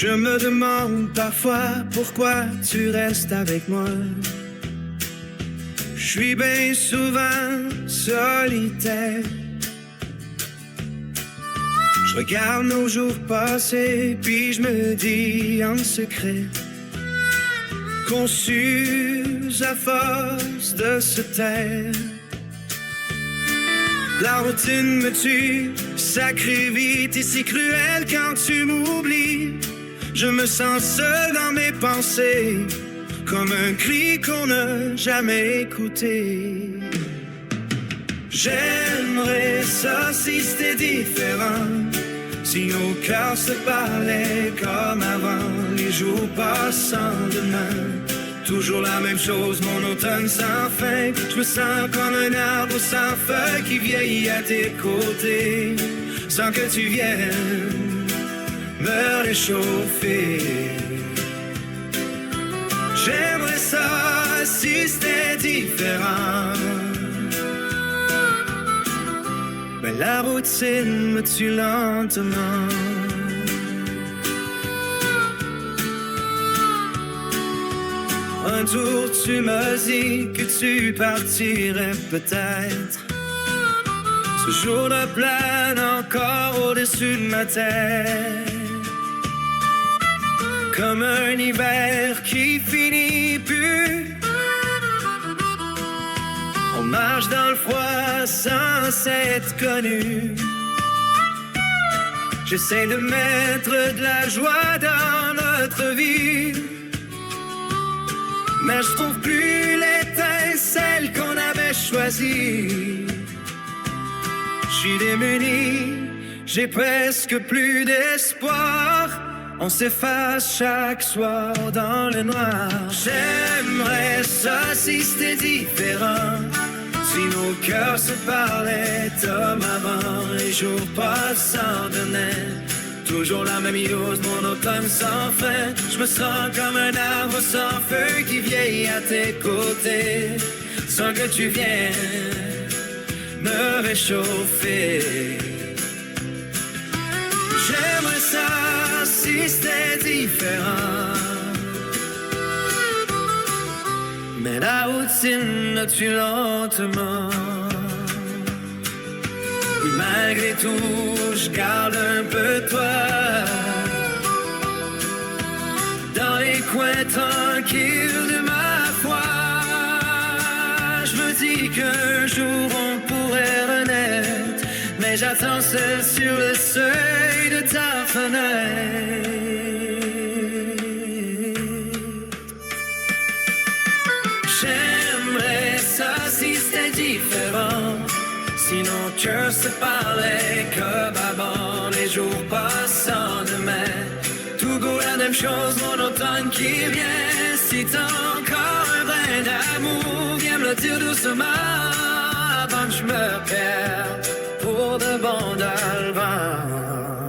Je me demande parfois pourquoi tu restes avec moi. Je suis bien souvent solitaire. Je regarde nos jours passés, puis je me dis en secret qu'on s'use à force de se taire. La routine me tue, sacrée vite et si cruelle quand tu m'oublies. Je me sens seul dans mes pensées, comme un cri qu'on n'a jamais écouté. J'aimerais ça si c'était différent, si nos cœurs se parlaient comme avant, les jours passent sans demain. Toujours la même chose, mon automne sans fin. Je me sens comme un arbre sans feuilles qui vieillit à tes côtés, sans que tu viennes me réchauffer. J'aimerais ça si c'était différent, mais la routine me tue lentement. Un jour tu m'as dit que tu partirais peut-être. Ce jour-là plane encore au-dessus de ma tête, comme un hiver qui finit plus. On marche dans le froid sans s'être connu. J'essaie de mettre de la joie dans notre vie, mais je trouve plus l'étincelle qu'on avait choisie. Je suis démuni, j'ai presque plus d'espoir. On s'efface chaque soir dans le noir. J'aimerais ça si c'était différent, si nos cœurs se parlaient comme avant. Les jours passent sans donner, toujours la même chose, mon automne sans fin. Je me sens comme un arbre sans feu qui vieillit à tes côtés, sans que tu viennes me réchauffer. J'aimerais ça si c'était différent, mais la routine me tue lentement. Et malgré tout, je garde un peu de toi dans les coins tranquilles de ma foi. Je me dis qu'un jour on pourrait renaître, mais j'attends seul sur le seuil de ta fenêtre. J'aimerais ça si c'était différent, si nos cœurs se parlaient comme avant. Les jours passent sans demain, tout goût la même chose, mon automne qui vient. Si t'as encore un brin d'amour, viens me le dire doucement avant que je me perde pour de bon dans le vent.